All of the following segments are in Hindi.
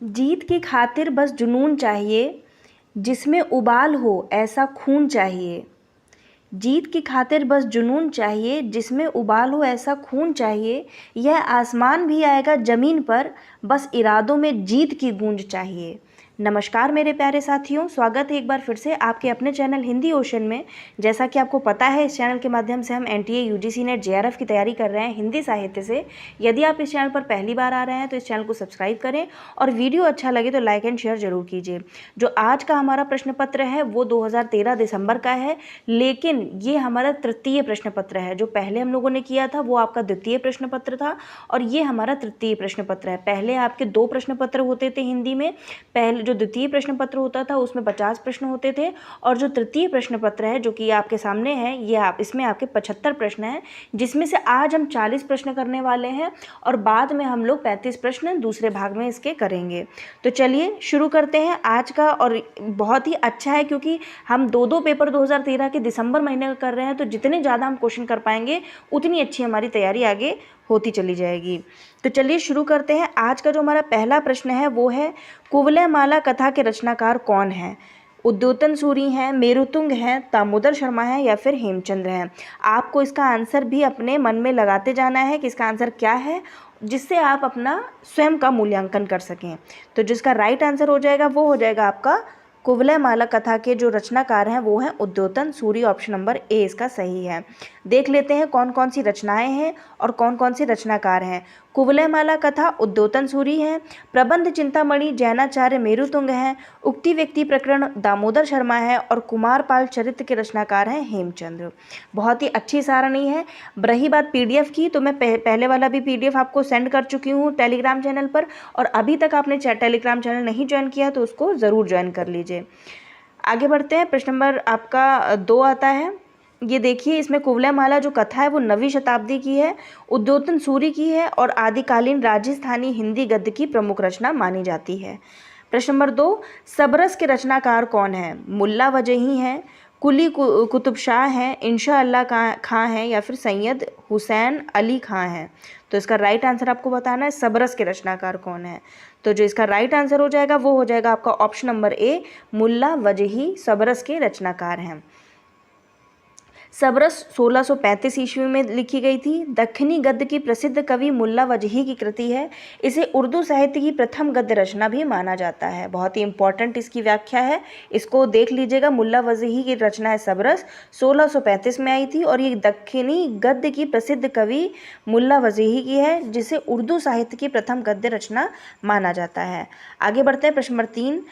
जीत की खातिर बस जुनून चाहिए, जिसमें उबाल हो ऐसा खून चाहिए। जीत की खातिर बस जुनून चाहिए, जिसमें उबाल हो ऐसा खून चाहिए। यह आसमान भी आएगा ज़मीन पर, बस इरादों में जीत की गूंज चाहिए। नमस्कार मेरे प्यारे साथियों, स्वागत है एक बार फिर से आपके अपने चैनल हिंदी ओशन में। जैसा कि आपको पता है, इस चैनल के माध्यम से हम एनटीए, यूजीसी नेट, जेआरएफ की तैयारी कर रहे हैं हिंदी साहित्य से। यदि आप इस चैनल पर पहली बार आ रहे हैं तो इस चैनल को सब्सक्राइब करें और वीडियो अच्छा लगे तो लाइक एंड शेयर जरूर कीजिए। जो आज का हमारा प्रश्न पत्र है वो 2013 दिसंबर का है, लेकिन ये हमारा तृतीय प्रश्न पत्र है। जो पहले हम लोगों ने किया था वो आपका द्वितीय प्रश्न पत्र था और ये हमारा तृतीय प्रश्न पत्र है। पहले आपके 2 प्रश्न पत्र होते थे हिंदी में। पहले जो द्वितीय प्रश्न पत्र होता था उसमें 50 प्रश्न होते थे और जो तृतीय प्रश्न पत्र है जो कि आपके सामने है, ये इसमें आपके 75 प्रश्न हैं, जिसमें से आज हम 40 प्रश्न करने वाले हैं और बाद में हम लोग 35 प्रश्न दूसरे भाग में इसके करेंगे। तो चलिए शुरू करते हैं आज का। और बहुत ही अच्छा है क्योंकि हम 2 पेपर 2013 के दिसंबर महीने कर रहे हैं, तो जितने ज़्यादा हम क्वेश्चन कर पाएंगे उतनी अच्छी हमारी तैयारी आगे होती चली जाएगी। तो चलिए शुरू करते हैं। आज का जो हमारा पहला प्रश्न है वो है, कुवलयमाला कथा के रचनाकार कौन हैं? उद्योतन सूरी हैं, मेरुतुंग हैं, दामोदर शर्मा हैं या फिर हेमचंद्र हैं? आपको इसका आंसर भी अपने मन में लगाते जाना है कि इसका आंसर क्या है, जिससे आप अपना स्वयं का मूल्यांकन कर सकें। तो जिसका राइट आंसर हो जाएगा वो हो जाएगा आपका कुवलयमाला कथा के जो रचनाकार हैं वो हैं उद्योतन सूरी। ऑप्शन नंबर ए इसका सही है। देख लेते हैं कौन कौन सी रचनाएं हैं और कौन कौन से रचनाकार हैं। कुवलयमाला कथा उद्योतन सूरी हैं, प्रबंध चिंतामणि जैनाचार्य मेरुतुंग हैं, उक्ति व्यक्ति प्रकरण दामोदर शर्मा है और कुमारपाल चरित्र के रचनाकार हैं हेमचंद्र। बहुत ही अच्छी सारणी है। रही बात पीडीएफ की, तो मैं पहले वाला भी पीडीएफ आपको सेंड कर चुकी हूँ टेलीग्राम चैनल पर, और अभी तक आपने टेलीग्राम चैनल नहीं ज्वाइन किया तो उसको ज़रूर ज्वाइन कर लीजिए। आगे बढ़ते हैं। प्रश्न नंबर आपका 2 आता है। ये देखिए, इसमें कुवलयमाला जो कथा है वो 9वीं शताब्दी की है, उद्योतन सूरी की है और आदिकालीन राजस्थानी हिंदी गद्य की प्रमुख रचना मानी जाती है। प्रश्न नंबर 2, सबरस के रचनाकार कौन है? मुल्ला वजही हैं, कुली कुतुब शाह हैं, इंशा अल्लाह खां हैं या फिर सैयद हुसैन अली खां हैं? तो इसका राइट आंसर आपको बताना है सबरस के रचनाकार कौन है। तो जो इसका राइट आंसर हो जाएगा वो हो जाएगा आपका ऑप्शन नंबर ए, मुल्ला वजही सबरस के रचनाकार हैं। सबरस 1635 ईस्वी में लिखी गई थी। दक्खनी गद्य की प्रसिद्ध कवि मुल्ला वजही की कृति है। इसे उर्दू साहित्य की प्रथम गद्य रचना भी माना जाता है। बहुत ही इंपॉर्टेंट इसकी व्याख्या है, इसको देख लीजिएगा। मुल्ला वजही की रचना है सबरस, 1635 में आई थी और ये दक्खनी गद्य की प्रसिद्ध कवि मुल्ला वजही की है, जिसे उर्दू साहित्य की प्रथम गद्य रचना माना जाता है। आगे बढ़ते हैं। प्रश्न नंबर 3,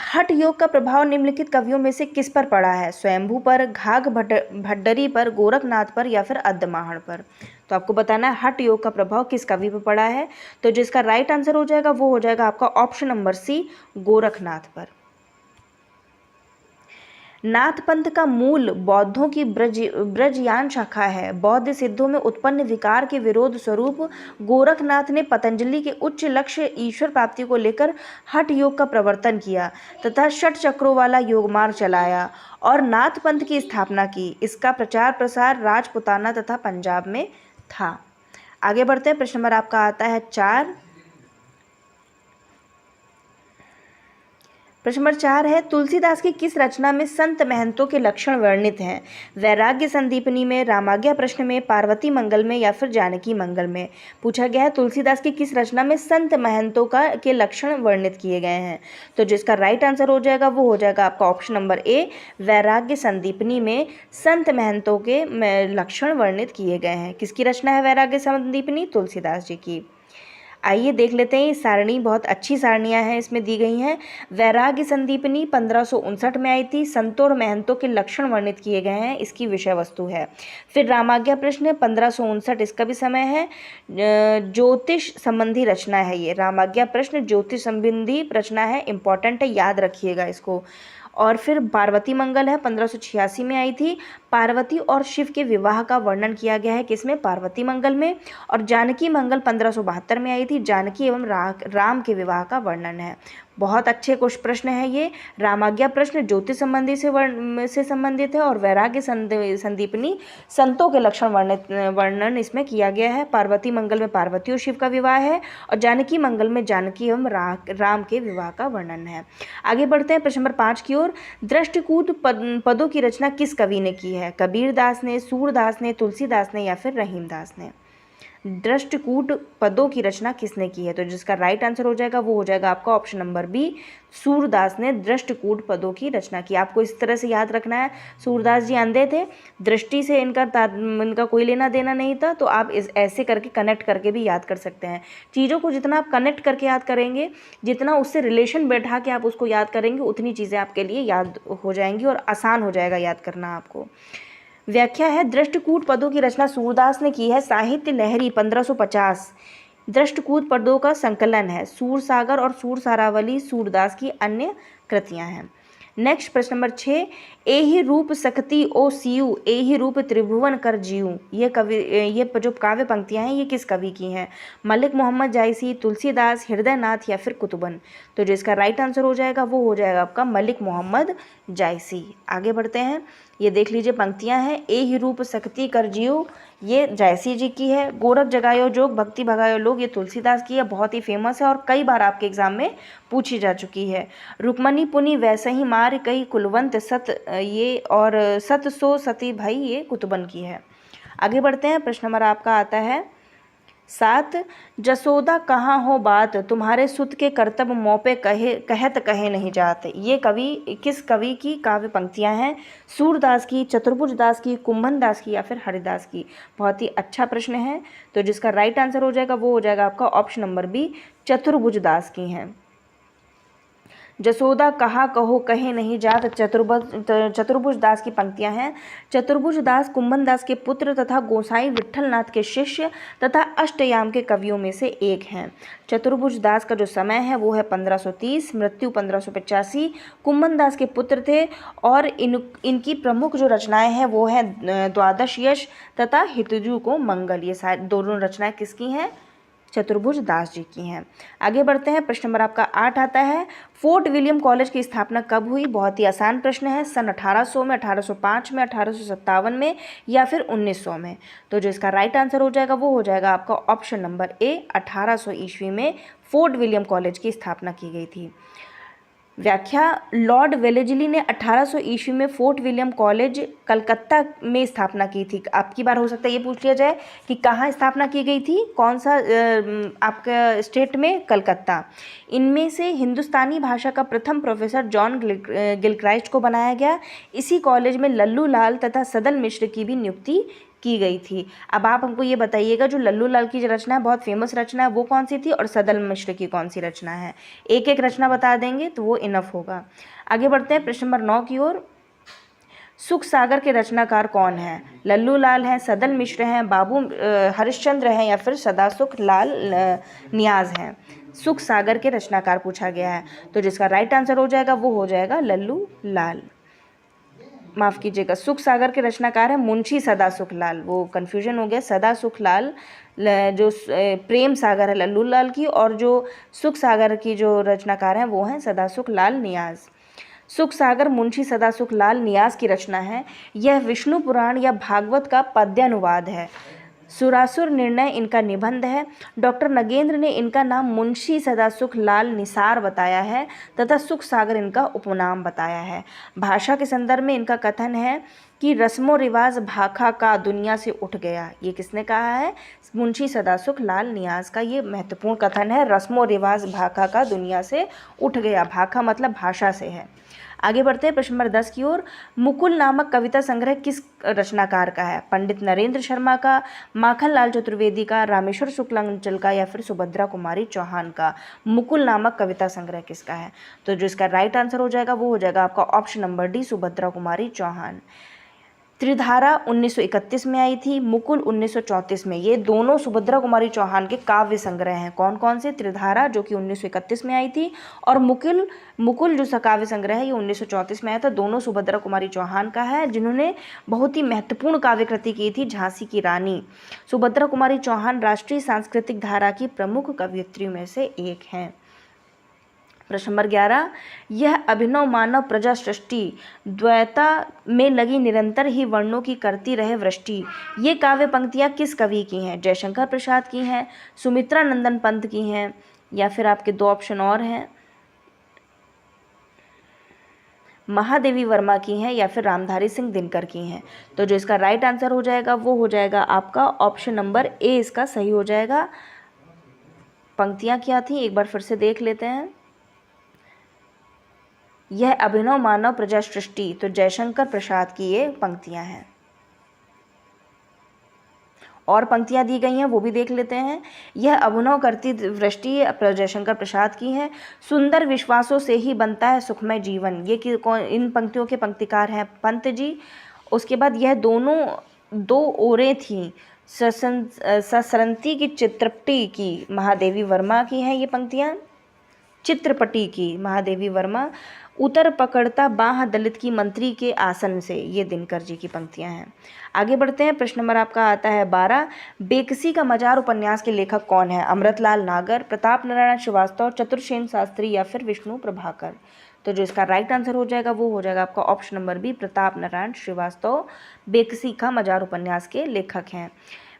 हठ योग का प्रभाव निम्नलिखित कवियों में से किस पर पड़ा है? स्वयंभू पर, घाघ भट्टरी पर, गोरखनाथ पर या फिर अद्दमाहण पर? तो आपको बताना है हठ योग का प्रभाव किस कवि पर पड़ा है। तो जिसका राइट आंसर हो जाएगा वो हो जाएगा आपका ऑप्शन नंबर सी, गोरखनाथ पर। नाथ पंथ का मूल बौद्धों की ब्रजयान शाखा है। बौद्ध सिद्धों में उत्पन्न विकार के विरोध स्वरूप गोरखनाथ ने पतंजलि के उच्च लक्ष्य ईश्वर प्राप्ति को लेकर हठ योग का प्रवर्तन किया तथा षट चक्रों वाला योग मार्ग चलाया और नाथ पंथ की स्थापना की। इसका प्रचार प्रसार राजपुताना तथा पंजाब में था। आगे बढ़ते हैं। प्रश्न नंबर आपका आता है 4। प्रश्न नंबर 4 है, तुलसीदास की किस रचना में संत महंतों के लक्षण वर्णित हैं? वैराग्य संदीपनी में, रामाज्ञा प्रश्न में, पार्वती मंगल में या फिर जानकी मंगल में? पूछा गया है तुलसीदास की किस रचना में संत महंतों के लक्षण वर्णित किए गए हैं। तो जिसका राइट आंसर हो जाएगा वो हो जाएगा आपका ऑप्शन नंबर ए, वैराग्य संदीपनी में संत महंतों के लक्षण वर्णित किए गए हैं। किसकी रचना है वैराग्य संदीपनी? तुलसीदास जी की। आइए देख लेते हैं। सारणी बहुत अच्छी सारणियाँ हैं इसमें दी गई हैं। वैराग्य संदीपनी 1559 में आई थी। संतों और महंतों के लक्षण वर्णित किए गए हैं, इसकी विषय वस्तु है। फिर रामाज्ञा प्रश्न 1559, इसका भी समय है। ज्योतिष संबंधी रचना है ये। रामाज्ञा प्रश्न ज्योतिष संबंधी रचना है, इंपॉर्टेंट है, याद रखिएगा इसको। और फिर पार्वती मंगल है, 1586 में आई थी। पार्वती और शिव के विवाह का वर्णन किया गया है किसमें? पार्वती मंगल में। और जानकी मंगल 1572 में आई थी। जानकी एवं राम के विवाह का वर्णन है। बहुत अच्छे कुछ प्रश्न है ये। रामाज्ञा प्रश्न ज्योतिष संबंधी से संबंधित है और वैराग्य संदीपनी संतों के लक्षण वर्णन इसमें किया गया है। पार्वती मंगल में पार्वती और शिव का विवाह है और जानकी मंगल में जानकी एवं राम के विवाह का वर्णन है। आगे बढ़ते हैं प्रश्न नंबर 5 की ओर। दृष्टिकूट पदों की रचना किस कवि ने की है? कबीरदास ने, सूरदास ने, तुलसीदास ने या फिर रहीमदास ने? दृष्टिकूट पदों की रचना किसने की है? तो जिसका राइट आंसर हो जाएगा वो हो जाएगा आपका ऑप्शन नंबर बी, सूरदास ने दृष्टिकूट पदों की रचना की। आपको इस तरह से याद रखना है, सूरदास जी अंधे थे, दृष्टि से इनका कोई लेना देना नहीं था, तो आप ऐसे करके कनेक्ट करके भी याद कर सकते हैं। चीज़ों को जितना आप कनेक्ट करके याद करेंगे, जितना उससे रिलेशन बैठा के आप उसको याद करेंगे, उतनी चीज़ें आपके लिए याद हो जाएंगी और आसान हो जाएगा याद करना आपको। व्याख्या है, दृष्टिकूट पदों की रचना सूरदास ने की है। साहित्य लहरी 1550 दृष्टिकूट पदों का संकलन है। सूरसागर और सूरसारावली सूरदास की अन्य कृतियां हैं। नेक्स्ट प्रश्न नंबर 6, एहि रूप सकती ओ सियु, एहि रूप त्रिभुवन कर जियु। ये जो काव्य पंक्तियां हैं ये किस कवि की हैं? मलिक मोहम्मद जायसी, तुलसीदास, हृदयनाथ या फिर कुतुबन? तो जो इसका राइट आंसर हो जाएगा वो हो जाएगा आपका मलिक मोहम्मद जायसी। आगे बढ़ते हैं, ये देख लीजिए पंक्तियां हैं। एहि रूप सकती कर जियु ये जायसी जी की है। गोरख जगायो जोग भक्ति भगायो लोग ये तुलसीदास की है, बहुत ही फेमस है और कई बार आपके एग्जाम में पूछी जा चुकी है। रुक्मणी पुनि वैसे ही मार कई कुलवंत सत ये और सत सो सती भाई ये कुतुबन की है। आगे बढ़ते हैं, प्रश्न नंबर आपका आता है 7, जसोदा कहाँ हो बात तुम्हारे सुत के कर्तव्य मौपे कहे नहीं जाते। ये किस कवि की काव्य पंक्तियां हैं? सूरदास की, चतुर्भुज दास की, कुंभन दास की या फिर हरिदास की? बहुत ही अच्छा प्रश्न है। तो जिसका राइट आंसर हो जाएगा वो हो जाएगा आपका ऑप्शन नंबर बी, चतुर्भुज दास की हैं। जसोदा कहा कहो कहे नहीं जात चतुर्भुज दास की पंक्तियां हैं। चतुर्भुज दास कुंभन दास के पुत्र तथा गोसाई विट्ठलनाथ के शिष्य तथा अष्टयाम के कवियों में से एक हैं। चतुर्भुज दास का जो समय है वो है 1530, मृत्यु 1585। कुंभन दास के पुत्र थे और इनकी प्रमुख जो रचनाएं हैं वो है द्वादश यश तथा हितजू को मंगल। ये सारी दोनों रचनाएं किसकी हैं? चतुर्भुज दास जी की हैं। आगे बढ़ते हैं, प्रश्न नंबर आपका 8 आता है, फोर्ट विलियम कॉलेज की स्थापना कब हुई? बहुत ही आसान प्रश्न है। सन 1800 में, 1805 में, 1857 में या फिर 1900 में? तो जो इसका राइट आंसर हो जाएगा वो हो जाएगा आपका ऑप्शन नंबर ए, 1800 ईस्वी में फोर्ट विलियम कॉलेज की स्थापना की गई थी। व्याख्या, लॉर्ड वेलेजली ने 1800 ईस्वी में फोर्ट विलियम कॉलेज कलकत्ता में स्थापना की थी। आपकी बार हो सकता है ये पूछ लिया जाए कि कहाँ स्थापना की गई थी, कौन सा आपका स्टेट में? कलकत्ता। इनमें से हिंदुस्तानी भाषा का प्रथम प्रोफेसर जॉन गिलक्राइस्ट को बनाया गया। इसी कॉलेज में लल्लू लाल तथा सदल मिश्र की भी नियुक्ति की गई थी। अब आप हमको ये बताइएगा, जो लल्लू लाल की जो रचना है, बहुत फेमस रचना है, वो कौन सी थी और सदल मिश्र की कौन सी रचना है? एक एक रचना बता देंगे तो वो इनफ होगा। आगे बढ़ते हैं प्रश्न नंबर 9 की ओर। सुख सागर के रचनाकार कौन है? लल्लू लाल हैं, सदल मिश्र हैं, बाबू हरिश्चंद्र हैं या फिर सदासुख लाल नियाज हैं? सुख सागर के रचनाकार पूछा गया है, तो जिसका राइट आंसर हो जाएगा वो हो जाएगा लल्लू लाल। माफ़ कीजिएगा, सुख सागर के रचनाकार है मुंशी सदासुख लाल, वो कन्फ्यूजन हो गया। सदासुख लाल जो प्रेम सागर है लल्लू लाल की, और जो सुख सागर की जो रचनाकार हैं वो हैं सदासुख लाल नियाज। सुख सागर मुंशी सदासुख लाल नियाज की रचना है। यह विष्णु पुराण या भागवत का पद्यानुवाद है। सुरासुर निर्णय इनका निबंध है। डॉक्टर नगेंद्र ने इनका नाम मुंशी सदासुख लाल निसार बताया है तथा सुख सागर इनका उपनाम बताया है। भाषा के संदर्भ में इनका कथन है कि रस्मो रिवाज भाखा का दुनिया से उठ गया। ये किसने कहा है? मुंशी सदासुख लाल नियाज का ये महत्वपूर्ण कथन है। रस्मो रिवाज भाखा का दुनिया से उठ गया। भाखा मतलब भाषा से है। आगे बढ़ते हैं प्रश्न नंबर 10 की ओर। मुकुल नामक कविता संग्रह किस रचनाकार का है? पंडित नरेंद्र शर्मा का, माखनलाल चतुर्वेदी का, रामेश्वर शुक्लांचल का या फिर सुभद्रा कुमारी चौहान का? मुकुल नामक कविता संग्रह किसका है? तो जो इसका राइट आंसर हो जाएगा वो हो जाएगा आपका option number D, Subhadra Kumari Chauhan. Tridhara 1931 में आई थी, मुकुल 1934 में। ये दोनों सुभद्रा कुमारी चौहान के काव्य संग्रह हैं। कौन कौन से? त्रिधारा जो कि 1931 में आई थी, और मुकुल मुकुल जो काव्य संग्रह है ये 1934 में आया था। दोनों सुभद्रा कुमारी चौहान का है, जिन्होंने बहुत ही महत्वपूर्ण काव्य कृति की थी, झांसी की रानी। सुभद्रा कुमारी चौहान राष्ट्रीय सांस्कृतिक धारा की प्रमुख कवयित्रियों में से एक हैं। प्रश्न नंबर 11, यह अभिनव मानव प्रजा सृष्टि द्वैता में लगी निरंतर ही वर्णों की करती रहे वृष्टि। ये काव्य पंक्तियाँ किस कवि की हैं? जयशंकर प्रसाद की हैं, सुमित्रा नंदन पंत की हैं, या फिर आपके दो ऑप्शन और हैं, महादेवी वर्मा की हैं या फिर रामधारी सिंह दिनकर की हैं। तो जो इसका राइट आंसर हो जाएगा वो हो जाएगा आपका ऑप्शन नंबर ए, इसका सही हो जाएगा। पंक्तियाँ क्या थी एक बार फिर से देख लेते हैं। यह अभिनव मानव प्रजा सृष्टि, तो जयशंकर प्रसाद की ये पंक्तियां हैं। और पंक्तियां दी गई हैं वो भी देख लेते हैं। यह अभिनव करती वृष्टि जयशंकर प्रसाद की है। सुंदर विश्वासों से ही बनता है सुखमय जीवन, ये इन पंक्तियों के पंक्तिकार हैं पंत जी। उसके बाद यह दोनों दो ओरें थीं ससरंती की चित्रपटी की, महादेवी वर्मा की हैं ये पंक्तियां। चित्रपटी की, महादेवी वर्मा। उतर पकड़ता बाह दलित की मंत्री के आसन से, ये दिनकर जी की पंक्तियां हैं। आगे बढ़ते हैं। प्रश्न नंबर आपका आता है 12, बेकसी का मजार उपन्यास के लेखक कौन है? अमृतलाल नागर, प्रताप नारायण श्रीवास्तव, चतुर्सेन शास्त्री या फिर विष्णु प्रभाकर। तो जो इसका राइट आंसर हो जाएगा वो हो जाएगा आपका option number B, Pratap Narayan Shrivastava Bekasi ka Mazar उपन्यास के लेखक हैं।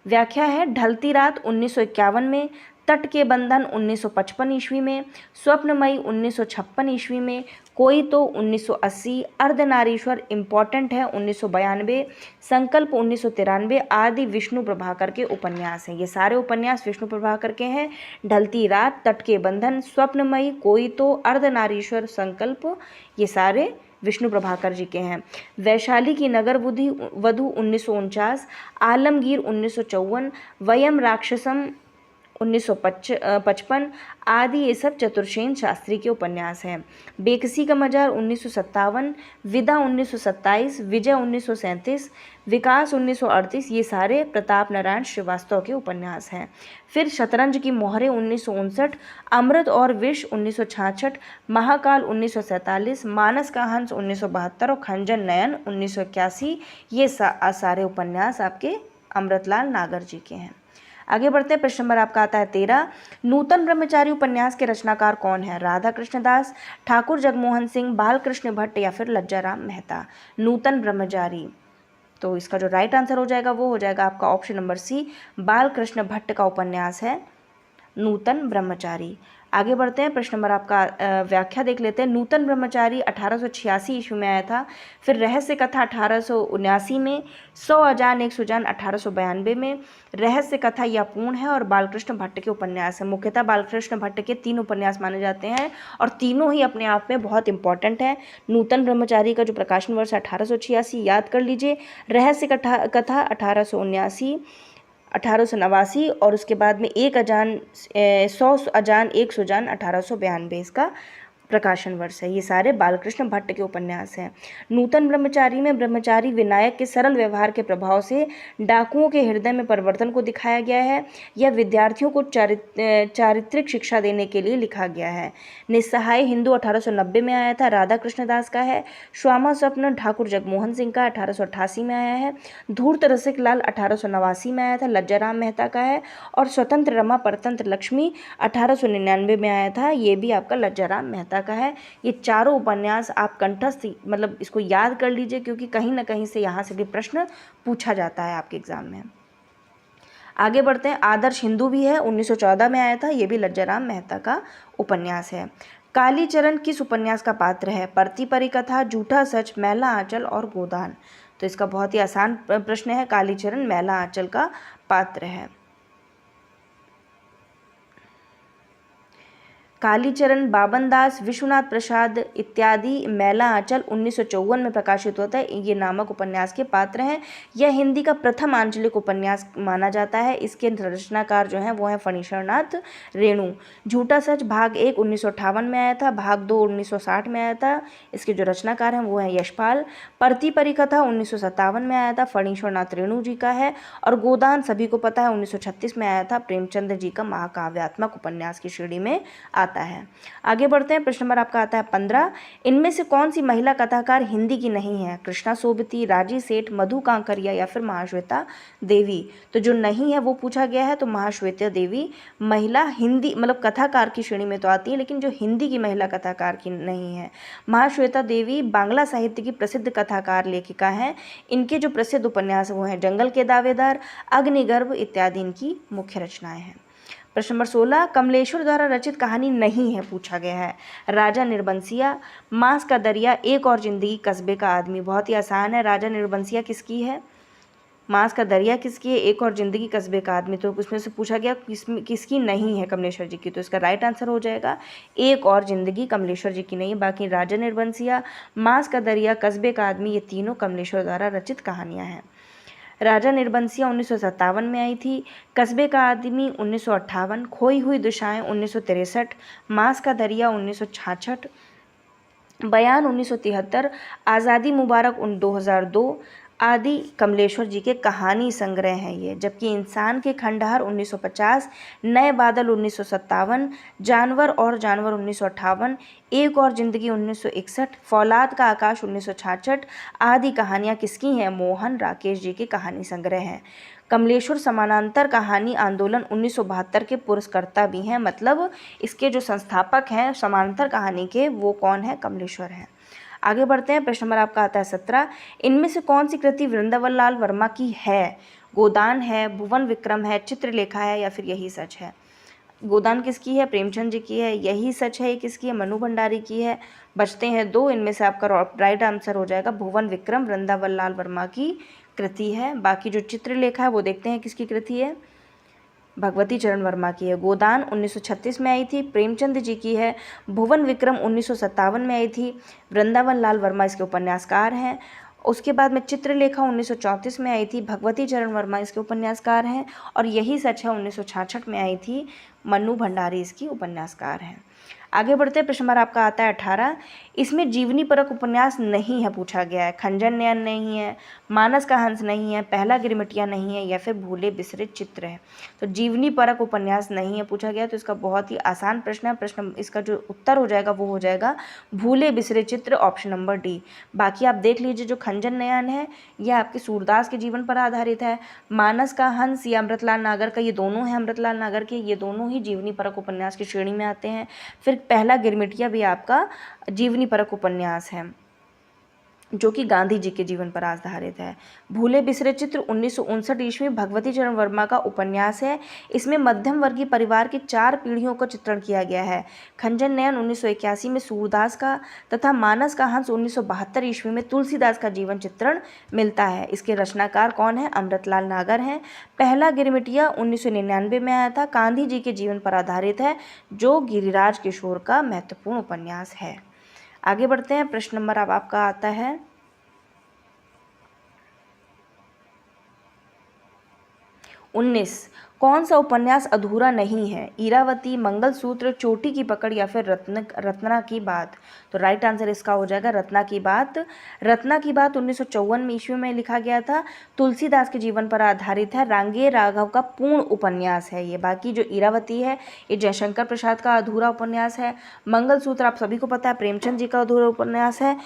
व्याख्या है, ढलती रात 1951 में, तट के बंधन 1955 ईस्वी में, स्वप्नमयी 1956 ईस्वी में, कोई तो 1980, अर्धनारीश्वर इम्पॉर्टेंट है 1992, संकल्प 1993 आदि विष्णु प्रभाकर के उपन्यास हैं। ये सारे उपन्यास विष्णु प्रभाकर के हैं। ढलती रात, तट के बंधन, स्वप्नमयी, कोई तो, अर्धनारीश्वर, संकल्प, ये सारे विष्णु प्रभाकर जी के हैं। वैशाली की नगर वधू 1949, आलमगीर 1954, वयम राक्षसम 1955 आदि ये सब चतुर्सेन शास्त्री के उपन्यास हैं। बेकसी का मजार 1957, विदा 1927, विजय 1937, विकास 1938, ये सारे प्रताप नारायण श्रीवास्तव के उपन्यास हैं। फिर शतरंज की मोहरें 1959, अमृत और विष 1966, महाकाल 1947, मानस का हंस 1972 और खंजन नयन 1981, ये सारे उपन्यास आपके अमृतलाल नागर जी के हैं। आगे बढ़ते हैं। प्रश्न नंबर आपका आता है 13, नूतन ब्रह्मचारी उपन्यास के रचनाकार कौन है? राधा कृष्ण दास, ठाकुर जगमोहन सिंह, बालकृष्ण भट्ट या फिर लज्जाराम मेहता। नूतन ब्रह्मचारी, तो इसका जो राइट आंसर हो जाएगा वो हो जाएगा आपका option number C, Balkrishna Bhatt का उपन्यास है नूतन ब्रह्मचारी। आगे बढ़ते हैं। प्रश्न नंबर आपका व्याख्या देख लेते हैं। नूतन ब्रह्मचारी 1886 ईस्वी में आया था। फिर रहस्य कथा 1879 में, 100 अजान 1 सुजान 1892 में, रहस्य कथा यह पूर्ण है और बालकृष्ण भट्ट के उपन्यास है। मुख्यतः बालकृष्ण भट्ट के 3 उपन्यास माने जाते हैं और तीनों ही अपने आप में बहुत इंपॉर्टेंट है। नूतन ब्रह्मचारी का जो प्रकाशन वर्ष 1886 याद कर लीजिए, रहस्य कथा 1879, 1889 और उसके बाद में 100 अजान 1 सुजान 1892 इसका प्रकाशन वर्ष है। ये सारे बालकृष्ण भट्ट के उपन्यास हैं। नूतन ब्रह्मचारी में ब्रह्मचारी विनायक के सरल व्यवहार के प्रभाव से डाकुओं के हृदय में परिवर्तन को दिखाया गया है। यह विद्यार्थियों को चारित्रिक शिक्षा देने के लिए लिखा गया है। निस्सहाय हिंदू 1890 में आया था, राधा कृष्ण दास का है। श्यामा स्वप्न ठाकुर जगमोहन सिंह का 1888 में आया है। धूर्त रसिक लाल 1889 में आया था, लज्जाराम मेहता का है। और स्वतंत्र रमा परतंत्र लक्ष्मी 1899 में आया था, ये भी आपका लज्जाराम मेहता का है। ये चारों उपन्यास आप कंठस्थ मतलब इसको याद कर लीजिए, क्योंकि कहीं ना कहीं से यहाँ से भी प्रश्न पूछा जाता है आपके एग्जाम में। आगे बढ़ते हैं। आदर्श हिंदू भी है, 1914 में आया था, ये भी लज्जाराम मेहता का उपन्यास है। कालीचरण किस उपन्यास का पात्र है? परती परिकथा, झूठा सच, मैला आंचल और गोदान। तो इसका बहुत ही आसान प्रश्न है, कालीचरण मैला आंचल का पात्र है। कालीचरण, बाबन दास, विश्वनाथ प्रसाद इत्यादि मैला आंचल 1954 में प्रकाशित होता है। ये नामक उपन्यास के पात्र हैं। यह हिंदी का प्रथम आंचलिक उपन्यास माना जाता है। इसके रचनाकार जो हैं वो हैं फणीश्वरनाथ रेणु। झूठा सच भाग 1 1958 में आया था, भाग 2 1960 में आया था। इसके जो रचनाकार हैं वो हैं यशपाल। परती परिकथा 1957 में आया था, फणीश्वरनाथ रेणु जी का है। और गोदान सभी को पता है 1936 में आया था, प्रेमचंद जी का महाकाव्यात्मक उपन्यास की श्रेणी में आता है। आगे बढ़ते हैं। प्रश्न नंबर आपका आता है 15। इनमें से कौन सी महिला कथाकार हिंदी की नहीं है? कृष्णा सोबती, राजी सेठ, मधु कांकरिया या फिर महाश्वेता देवी। तो जो नहीं है वो पूछा गया है, तो महाश्वेता देवी महिला हिंदी मतलब कथाकार की श्रेणी में तो आती है, लेकिन जो हिंदी की महिला कथाकार की नहीं है। महाश्वेता देवी बांग्ला साहित्य की प्रसिद्ध कथाकार लेखिका हैं। इनके जो प्रसिद्ध उपन्यास वो हैं जंगल के दावेदार, अग्निगर्भ इत्यादि इनकी मुख्य रचनाएं हैं। प्रश्न नंबर 16। कमलेश्वर द्वारा रचित कहानी नहीं है पूछा गया है। राजा निर्बंसिया, मांस का दरिया, एक और जिंदगी, कस्बे का आदमी। बहुत ही आसान है। राजा निर्बंसिया किसकी है? मांस का दरिया किसकी है? एक और जिंदगी, कस्बे का आदमी। तो उसमें से पूछा गया किसकी नहीं है कमलेश्वर जी की, तो इसका राइट आंसर हो जाएगा एक और जिंदगी कमलेश्वर जी की नहीं है। बाकी राजा निर्बंसिया, मांस का दरिया, कस्बे का आदमी, ये तीनों कमलेश्वर द्वारा रचित कहानियाँ हैं। राजा निर्बंसिया 1957 में आई थी, कस्बे का आदमी 1958, खोई हुई दिशाएं 1963, मांस का दरिया 1966, बयान 1973, आज़ादी मुबारक 2002 आदि कमलेश्वर जी के कहानी संग्रह हैं ये। जबकि इंसान के खंडहर 1950, नए बादल 1957, जानवर और जानवर 1958, एक और जिंदगी 1961, फौलाद का आकाश 1966 आदि कहानियाँ किसकी हैं? मोहन राकेश जी के कहानी संग्रह हैं। कमलेश्वर समानांतर कहानी आंदोलन 1972 के पुरस्कर्ता भी हैं, मतलब इसके जो संस्थापक हैं समानांतर कहानी के वो कौन है? कमलेश्वर हैं। आगे बढ़ते हैं। प्रश्न नंबर आपका आता है 17। इनमें से कौन सी कृति वृंदावन लाल वर्मा की है? गोदान है, भुवन विक्रम है, चित्रलेखा है या फिर यही सच है? गोदान किसकी है? प्रेमचंद जी की है। यही सच है ये किसकी है? मनु भंडारी की है। बचते हैं दो, इनमें से आपका राइट आंसर हो जाएगा भुवन विक्रम वृंदावन लाल वर्मा की कृति है। बाकी जो चित्रलेखा है वो देखते हैं किसकी कृति है? भगवती चरण वर्मा की है। गोदान 1936 में आई थी, प्रेमचंद जी की है। भुवन विक्रम 1957 में आई थी, वृंदावन लाल वर्मा इसके उपन्यासकार हैं। उसके बाद में चित्रलेखा 1934 में आई थी, भगवती चरण वर्मा इसके उपन्यासकार हैं। और यही सच है 1966 में आई थी, मन्नू भंडारी इसकी उपन्यासकार हैं। आगे बढ़ते हैं। प्रश्न नंबर आपका आता है 18। इसमें जीवनी परक उपन्यास नहीं है पूछा गया है। खंजन नयन नहीं है, मानस का हंस नहीं है, पहला गिरमिटिया नहीं है या फिर भूले बिसरे चित्र है। तो जीवनी परक उपन्यास नहीं है पूछा गया, तो इसका बहुत ही आसान प्रश्न है। प्रश्न इसका जो उत्तर हो जाएगा वो हो जाएगा भूले बिसरे चित्र, ऑप्शन नंबर डी। बाकी आप देख लीजिए जो खंजन नयन है यह आपके सूरदास के जीवन पर आधारित है। मानस का हंस या अमृतलाल नागर का, ये दोनों हैं अमृतलाल नागर के, ये दोनों ही जीवनी परक उपन्यास की श्रेणी में आते हैं। फिर पहला गिरमिटिया भी आपका जीवनी परक उपन्यास है जो कि गांधी जी के जीवन पर आधारित है। भूले बिसरे चित्र 1959 ईस्वी भगवती चरण वर्मा का उपन्यास है। इसमें मध्यम वर्गीय परिवार की 4 पीढ़ियों का चित्रण किया गया है। खंजन नयन 1981 में सूरदास का तथा मानस का हंस 1972 ईस्वी में तुलसीदास का जीवन चित्रण मिलता है। इसके रचनाकार कौन है? अमृतलाल नागर हैं। पहला गिरमिटिया 1999 में आया था, गांधी जी के जीवन पर आधारित है, जो गिरिराज किशोर का महत्वपूर्ण उपन्यास है। आगे बढ़ते हैं। प्रश्न नंबर अब आपका आता है 19। कौन सा उपन्यास अधूरा नहीं है? इरावती, मंगलसूत्र, चोटी की पकड़ या फिर रत्ना की बात। तो राइट आंसर इसका हो जाएगा रत्ना की बात। रत्ना की बात 1954 ईस्वी में लिखा गया था, तुलसीदास के जीवन पर आधारित है, रांगे राघव का पूर्ण उपन्यास है ये। बाकी जो इरावती है ये जयशंकर प्रसाद का अधूरा उपन्यास है। मंगलसूत्र आप सभी को पता है प्रेमचंद जी का अधूरा उपन्यास है।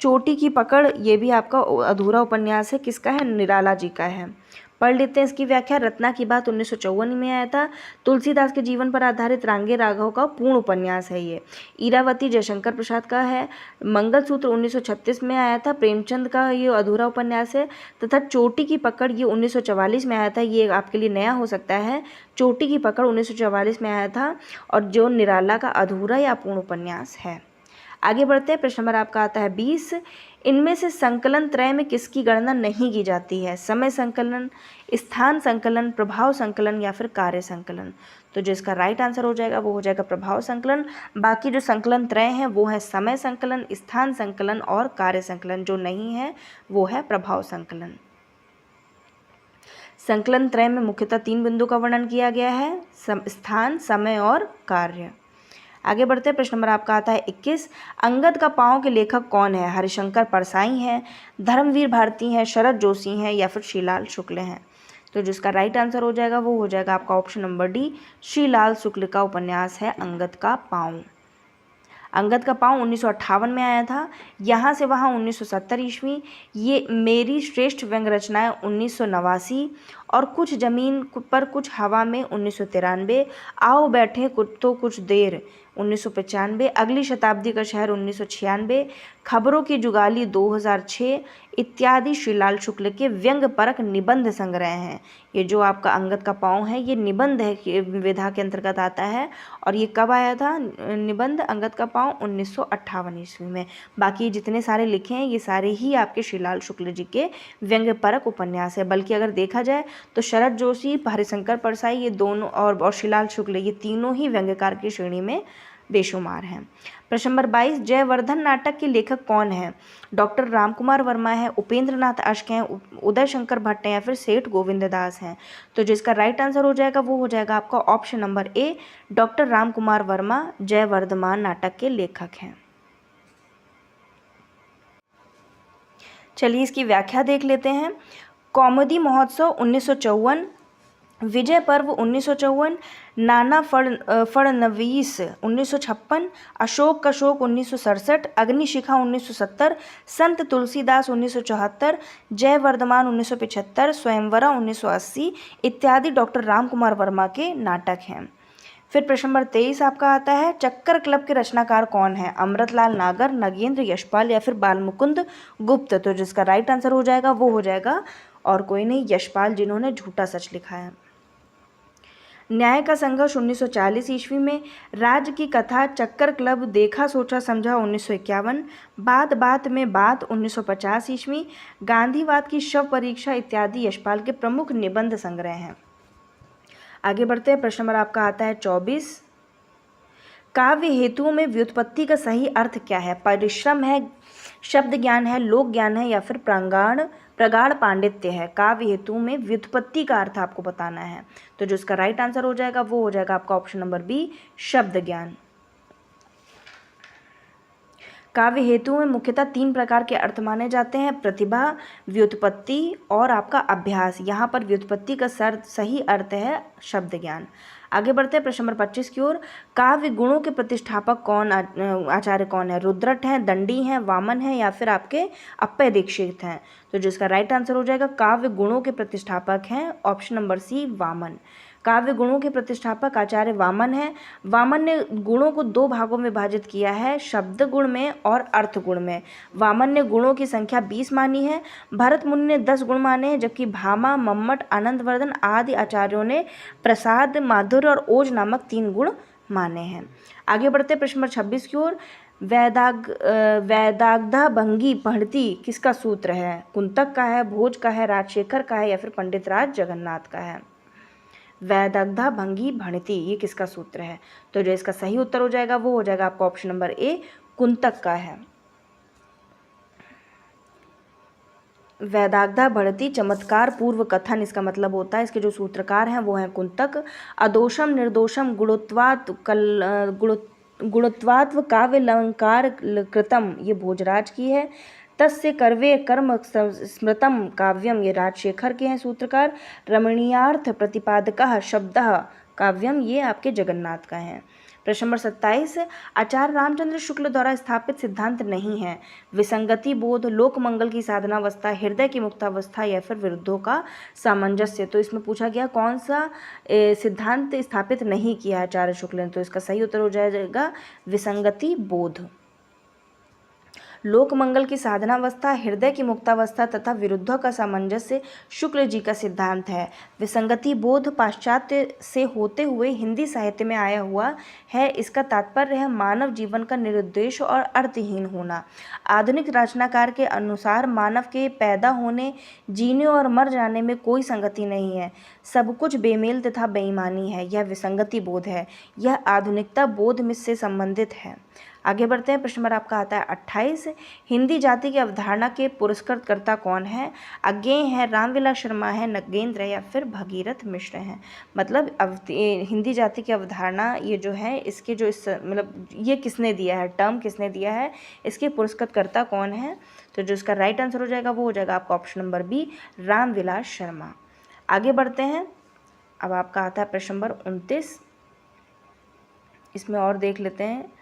चोटी की पकड़ ये भी आपका अधूरा उपन्यास है, किसका है? निराला जी का है। पढ़ लेते हैं इसकी व्याख्या। रत्ना की बात 1954 में आया था, तुलसीदास के जीवन पर आधारित रांगे राघव का पूर्ण उपन्यास है ये। इरावती जयशंकर प्रसाद का है। मंगलसूत्र 1936 में आया था, प्रेमचंद का ये अधूरा उपन्यास है। तथा चोटी की पकड़ ये 1944 में आया था, ये आपके लिए नया हो सकता है। चोटी की पकड़ 1944 में आया था और जो निराला का अधूरा या पूर्ण उपन्यास है। आगे बढ़ते हैं। प्रश्न नंबर आपका आता है 20। इनमें से संकलन त्रय में किसकी गणना नहीं की जाती है? समय संकलन, स्थान संकलन, प्रभाव संकलन या फिर कार्य संकलन। तो जो इसका राइट आंसर हो जाएगा वो हो जाएगा प्रभाव संकलन। बाकी जो संकलन त्रय हैं वो है समय संकलन, स्थान संकलन और कार्य संकलन। जो नहीं है वो है प्रभाव संकलन। संकलन त्रय में मुख्यतः 3 बिंदु का वर्णन किया गया है, स्थान, समय और कार्य। आगे बढ़ते हैं। प्रश्न नंबर आपका आता है 21। अंगद का पाँव के लेखक कौन है? हरिशंकर परसाई हैं, धर्मवीर भारती हैं, शरद जोशी हैं या फिर श्रीलाल शुक्ल हैं? तो जिसका राइट आंसर हो जाएगा वो हो जाएगा आपका ऑप्शन नंबर डी, श्रीलाल शुक्ल का उपन्यास है अंगद का पाँव। अंगद का पाँव 1958 में आया था। यहाँ से वहाँ 1970 ईस्वी। ये मेरी श्रेष्ठ व्यंग्य रचनाएं 1989 और कुछ ज़मीन पर कुछ हवा में 1993, आओ बैठे कुछ देर 1995, अगली शताब्दी का शहर 1996, खबरों की जुगाली 2006 इत्यादि श्रीलाल शुक्ल के व्यंग्य परक निबंध संग्रह हैं। ये जो आपका अंगद का पाँव है ये निबंध है, विधा के अंतर्गत आता है। और ये कब आया था निबंध अंगद का पाँव? 1958 ईस्वी में। बाकी जितने सारे लिखे हैं ये सारे ही आपके श्रीलाल शुक्ल जी के व्यंग्य परक उपन्यास है। बल्कि अगर देखा जाए तो शरद जोशी, हरिशंकर परसाई ये दोनों और श्रीलाल शुक्ल ये तीनों ही व्यंग्यकार की श्रेणी में बेशुमार हैं। प्रश्न नंबर 22। जयवर्धन नाटक के लेखक कौन है? डॉक्टर रामकुमार वर्मा है, उपेंद्र नाथ अश्क हैं, उदय शंकर भट्ट हैं या फिर सेठ गोविंद दास हैं? तो जिसका राइट आंसर हो जाएगा वो हो जाएगा आपका option number A, doctor Ramkumar Verma Jayvardhman नाटक के लेखक हैं। चलिए इसकी व्याख्या देख लेते हैं। कौमुदी महोत्सव 1954, विजय पर्व 1954, नाना फड़नवीस 1956, अशोक कशोक 1967, अग्निशिखा 1970, संत तुलसीदास 1974, जयवर्धमान 1975, स्वयंवरा 1980 इत्यादि डॉक्टर रामकुमार वर्मा के नाटक हैं। फिर प्रश्न नंबर 23 आपका आता है। चक्कर क्लब के रचनाकार कौन है? अमृतलाल नागर, नगेंद्र यशपाल या फिर बालमुकुंद गुप्त? तो जिसका राइट आंसर हो जाएगा वो हो जाएगा और कोई नहीं, यशपाल, जिन्होंने झूठा सच लिखा है। न्याय का संघर्ष 1940 ईस्वी में, राज्य की कथा, चक्कर क्लब, देखा सोचा समझा 1951, बात बात में बात 1950 ईस्वी, गांधीवाद की शव परीक्षा इत्यादि यशपाल के प्रमुख निबंध संग्रह हैं। आगे बढ़ते हैं। प्रश्न नंबर आपका आता है 24। काव्य हेतुओं में व्युत्पत्ति का सही अर्थ क्या है? परिश्रम है, शब्द ज्ञान है, लोक ज्ञान है या फिर प्रगाढ़ पांडित्य है? काव्य हेतु में व्युत्पत्ति का अर्थ आपको बताना है। तो जो इसका राइट आंसर हो जाएगा वो हो जाएगा आपका ऑप्शन नंबर बी, शब्द ज्ञान। काव्य हेतु में मुख्यतः 3 प्रकार के अर्थ माने जाते हैं, प्रतिभा, व्युत्पत्ति और आपका अभ्यास। यहाँ पर व्युत्पत्ति का सही अर्थ है शब्द ज्ञान। आगे बढ़ते हैं प्रश्न नंबर 25 की ओर। काव्य गुणों के प्रतिष्ठापक कौन, आचार्य कौन है? रुद्रट हैं, दंडी हैं, वामन हैं या फिर आपके अप्पय दीक्षित हैं? तो जिसका राइट आंसर हो जाएगा काव्य गुणों के प्रतिष्ठापक हैं ऑप्शन नंबर सी, वामन। काव्य गुणों के प्रतिष्ठापक आचार्य वामन हैं। वामन ने गुणों को 2 भागों में विभाजित किया है, शब्द गुण में और अर्थ गुण में। वामन ने गुणों की संख्या 20 मानी है, भरत मुनि ने 10 गुण माने हैं, जबकि भामा, मम्मट, आनंदवर्धन आदि आचार्यों ने प्रसाद, माधुर्य और ओज नामक 3 गुण माने हैं। आगे बढ़ते प्रश्न नंबर 26 की ओर। वैदागधा भंगी पढ़ती किसका सूत्र है? कुंतक का है, भोज का है, राजशेखर का है या फिर पंडित राज जगन्नाथ का है? वैदग्धा भंगी भणति ये किसका सूत्र है? तो जो इसका सही उत्तर हो जाएगा वो हो जाएगा आपका ऑप्शन नंबर ए, कुंतक का है। वैदागधा भणति चमत्कार पूर्व कथन इसका मतलब होता है, इसके जो सूत्रकार हैं वो हैं कुंतक। अदोषम निर्दोषम गुणत्वात्व काव्य अलंकार कृतम ये भोजराज की है। तस्य कर्वे कर्म स्मृतम काव्यम ये राजशेखर के हैं सूत्रकार। रमणीयार्थ प्रतिपादकः शब्दः काव्यम ये आपके जगन्नाथ का है। प्रश्न नंबर 27। आचार्य रामचंद्र शुक्ल द्वारा स्थापित सिद्धांत नहीं है। विसंगति बोध, लोक मंगल की साधनावस्था, हृदय की मुक्तावस्था या फिर विरुद्धों का सामंजस्य। तो इसमें पूछा गया कौन सा सिद्धांत स्थापित नहीं किया आचार्य शुक्ल ने? तो इसका सही उत्तर हो जाएगा विसंगति बोध। लोकमंगल की साधनावस्था, हृदय की मुक्तावस्था तथा विरुद्धों का सामंजस्य शुक्ल जी का सिद्धांत है। विसंगति बोध पाश्चात्य से होते हुए हिंदी साहित्य में आया हुआ है। इसका तात्पर्य है मानव जीवन का निरुद्देश्य और अर्थहीन होना। आधुनिक रचनाकार के अनुसार मानव के पैदा होने, जीने और मर जाने में कोई संगति नहीं है, सब कुछ बेमेल तथा बेईमानी है। यह विसंगति बोध है, यह आधुनिकता बोध में से संबंधित है। आगे बढ़ते हैं। प्रश्न नंबर आपका आता है 28। हिंदी जाति की अवधारणा के पुरस्कृतकर्ता कौन है? अज्ञेय है, रामविलास शर्मा है, नगेंद्र या फिर भगीरथ मिश्र हैं। मतलब हिंदी जाति की अवधारणा ये जो है इसके जो मतलब ये किसने दिया है, टर्म किसने दिया है, इसके पुरस्कृतकर्ता कौन है? तो जो इसका राइट आंसर हो जाएगा वो हो जाएगा आपका option number B, Ramvilas Sharma. आगे बढ़ते हैं। अब आपका आता है प्रश्न नंबर 29। इसमें और देख लेते हैं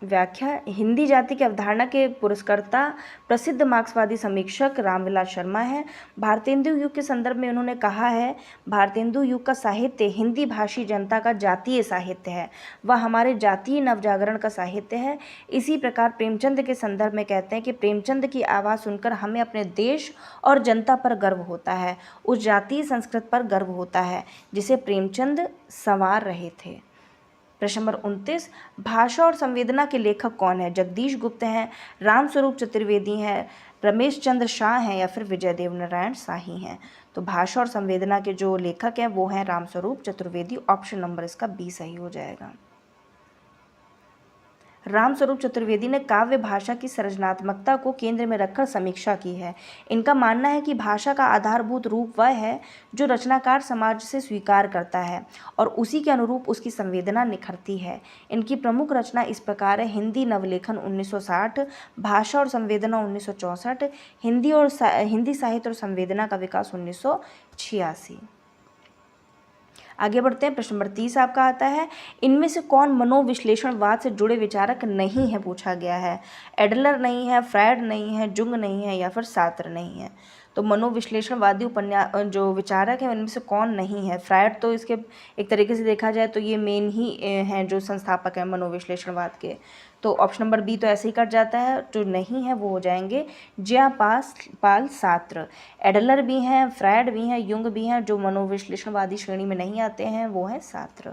व्याख्या। हिंदी जाति की अवधारणा के पुरस्कर्ता प्रसिद्ध मार्क्सवादी समीक्षक रामविलास शर्मा है। भारतेंदु युग के संदर्भ में उन्होंने कहा है, भारतेंदु युग का साहित्य हिंदी भाषी जनता का जातीय साहित्य है, वह हमारे जातीय नवजागरण का साहित्य है। इसी प्रकार प्रेमचंद के संदर्भ में कहते हैं कि प्रेमचंद की आवाज़ सुनकर हमें अपने देश और जनता पर गर्व होता है, उस जातीय संस्कृत पर गर्व होता है जिसे प्रेमचंद संवार रहे थे। प्रश्न नंबर 29। भाषा और संवेदना के लेखक कौन है? जगदीश गुप्त हैं, रामस्वरूप चतुर्वेदी हैं, रमेश चंद्र शाह हैं या फिर विजय देव नारायण शाही हैं। तो भाषा और संवेदना के जो लेखक हैं वो हैं रामस्वरूप चतुर्वेदी। ऑप्शन नंबर इसका बी सही हो जाएगा। रामस्वरूप चतुर्वेदी ने काव्य भाषा की सृजनात्मकता को केंद्र में रखकर समीक्षा की है। इनका मानना है कि भाषा का आधारभूत रूप वह है जो रचनाकार समाज से स्वीकार करता है और उसी के अनुरूप उसकी संवेदना निखरती है। इनकी प्रमुख रचना इस प्रकार है: हिंदी नवलेखन 1960, भाषा और संवेदना 1964, हिंदी साहित्य और संवेदना का विकास 1986। आगे बढ़ते हैं। प्रश्न नंबर 30 आपका आता है, इनमें से कौन मनोविश्लेषणवाद से जुड़े विचारक नहीं है? पूछा गया है। एडलर नहीं है, फ्रायड नहीं है, जुंग नहीं है या फिर सार्त्र नहीं है। तो मनोविश्लेषणवादी जो विचारक हैं उनमें से कौन नहीं है? फ्रायड तो इसके एक तरीके से देखा जाए तो ये मेन ही हैं जो संस्थापक हैं मनोविश्लेषणवाद के। तो ऑप्शन नंबर बी तो ऐसे ही कट जाता है, जो नहीं है वो हो जाएंगे ज्ञापाल सार्त्र। एडलर भी हैं, फ्रायड भी हैं, युंग भी हैं। जो मनोविश्लेषणवादी श्रेणी में नहीं आते हैं वो है सार्त्र।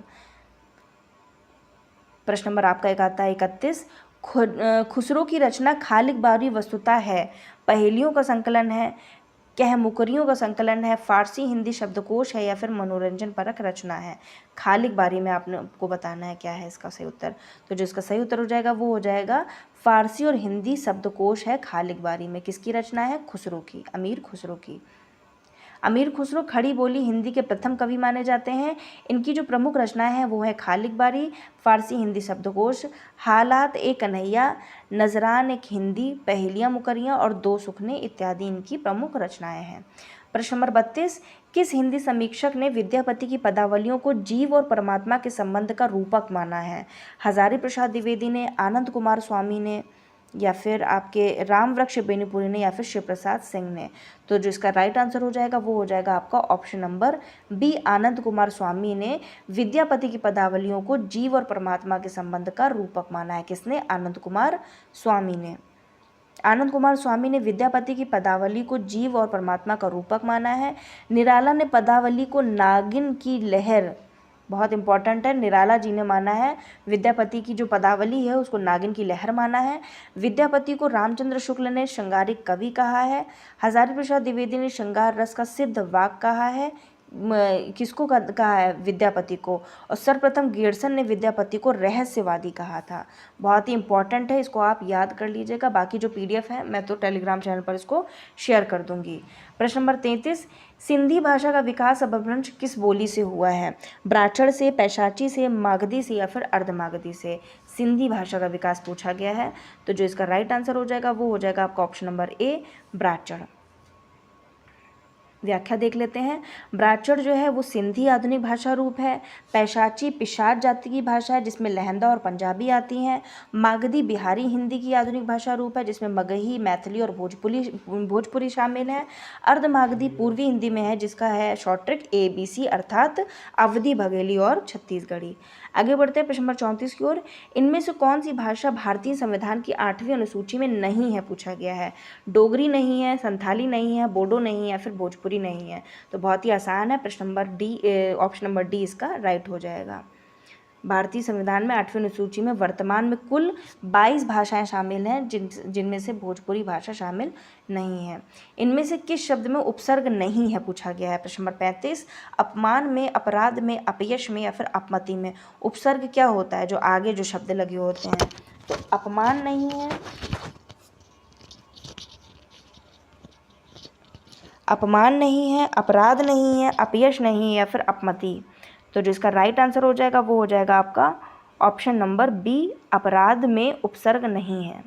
प्रश्न नंबर आपका एक आता है 31। खुसरो की रचना खालिक बारी वस्तुता है, पहेलियों का संकलन है, कह मुकरियों का संकलन है, फारसी हिंदी शब्दकोश है या फिर मनोरंजन परक रचना है। खालिक बारी में आपको बताना है क्या है इसका सही उत्तर। तो जो इसका सही उत्तर हो जाएगा वो हो जाएगा फारसी और हिंदी शब्दकोश है खालिक बारी में। किसकी रचना है? खुसरो की, अमीर खुसरो की। अमीर खुसरो खड़ी बोली हिंदी के प्रथम कवि माने जाते हैं। इनकी जो प्रमुख रचनाएं हैं वो है खालिक बारी, फारसी हिंदी शब्दकोश, हालात एक कन्हैया, नजरान एक हिंदी, पहेलियाँ मुकरियाँ और दो सुखने इत्यादि इनकी प्रमुख रचनाएं हैं। प्रश्न नंबर 32। किस हिंदी समीक्षक ने विद्यापति की पदावलियों को जीव और परमात्मा के संबंध का रूपक माना है? हजारी प्रसाद द्विवेदी ने, आनंद कुमार स्वामी ने या फिर आपके रामवृक्ष बेनीपुरी ने या फिर शिव प्रसाद सिंह ने। तो जो इसका राइट आंसर हो जाएगा वो हो जाएगा आपका option number B, Anand Kumar स्वामी ने विद्यापति की पदावलियों को जीव और परमात्मा के संबंध का रूपक माना है। किसने? आनंद कुमार स्वामी ने। आनंद कुमार स्वामी ने विद्यापति की पदावली को जीव और परमात्मा का रूपक माना है। निराला ने पदावली को नागिन की लहर, बहुत इंपॉर्टेंट है, निराला जी ने माना है विद्यापति की जो पदावली है उसको नागिन की लहर माना है। विद्यापति को रामचंद्र शुक्ल ने श्रृंगारिक कवि कहा है। हजारी प्रसाद द्विवेदी ने श्रृंगार रस का सिद्ध वाक कहा है। किसको कहा है? विद्यापति को। और सर्वप्रथम गेरसन ने विद्यापति को रहस्यवादी कहा था। बहुत ही इंपॉर्टेंट है, इसको आप याद कर लीजिएगा। बाकी जो PDF है मैं तो टेलीग्राम चैनल पर इसको शेयर कर दूंगी। प्रश्न नंबर 33। सिंधी भाषा का विकास अपभ्रंश किस बोली से हुआ है? ब्राह्मण से, पैशाची से, मागधी से या फिर अर्धमागधी से? सिंधी भाषा का विकास पूछा गया है। तो जो इसका राइट आंसर हो जाएगा वो हो जाएगा आपका ऑप्शन नंबर ए, ब्राह्मण। व्याख्या देख लेते हैं। ब्राह्मण जो है वो सिंधी आधुनिक भाषा रूप है। पैशाची पिशाच जाति की भाषा है जिसमें लहंदा और पंजाबी आती हैं। मागधी बिहारी हिंदी की आधुनिक भाषा रूप है जिसमें मगही, मैथिली और भोजपुरी शामिल है। अर्धमागधी पूर्वी हिंदी में है जिसका है शॉर्ट ट्रिक ABC अर्थात अवधी, बघेली और छत्तीसगढ़ी। आगे बढ़ते हैं प्रश्न नंबर 34 की ओर। इनमें से कौन सी भाषा भारतीय संविधान की 8वीं अनुसूची में नहीं है, पूछा गया है। डोगरी नहीं है, संथाली नहीं है, बोडो नहीं है या फिर भोजपुरी नहीं है। तो बहुत ही आसान है, प्रश्न number D, option number D इसका राइट हो जाएगा। भारतीय संविधान में 8वीं अनुसूची में वर्तमान में कुल 22 भाषाएं शामिल हैं, जिनमें से भोजपुरी भाषा शामिल नहीं है। इनमें से किस शब्द में उपसर्ग नहीं है, पूछा गया है। प्रश्न नंबर 35, अपमान में, अपराध में, अपयश में या फिर अपमति में उपसर्ग क्या होता है, जो आगे जो शब्द लगे होते हैं। तो अपमान नहीं है, अपमान नहीं है, अपराध नहीं है, अपयश नहीं है या फिर अपमति। तो जो इसका राइट आंसर हो जाएगा वो हो जाएगा आपका ऑप्शन नंबर बी, अपराध में उपसर्ग नहीं है।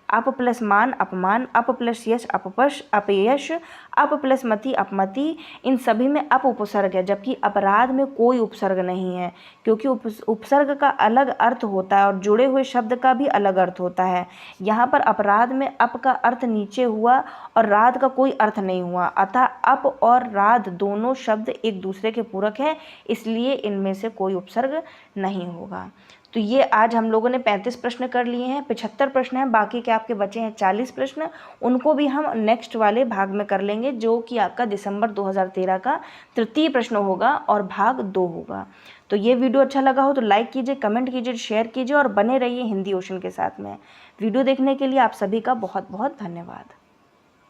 अप प्लस मान अपमान, अप प्लस यश अपयश, अप प्लस मति अपमति, इन सभी में अप उपसर्ग है, जबकि अपराध में कोई उपसर्ग नहीं है, क्योंकि उपसर्ग का अलग अर्थ होता है और जुड़े हुए शब्द का भी अलग अर्थ होता है। यहाँ पर अपराध में अप का अर्थ नीचे हुआ और राध का कोई अर्थ नहीं हुआ, अतः अप और राध दोनों शब्द एक दूसरे के पूरक हैं, इसलिए इनमें से कोई उपसर्ग नहीं होगा। तो ये आज हम लोगों ने 35 प्रश्न कर लिए हैं, 75 प्रश्न हैं, बाकी के आपके बचे हैं 40 प्रश्न। उनको भी हम नेक्स्ट वाले भाग में कर लेंगे, जो कि आपका दिसंबर 2013 का तृतीय प्रश्न होगा और भाग 2 होगा। तो ये वीडियो अच्छा लगा हो तो लाइक कीजिए, कमेंट कीजिए, शेयर कीजिए और बने रहिए हिंदी ओशन के साथ में। वीडियो देखने के लिए आप सभी का बहुत बहुत धन्यवाद।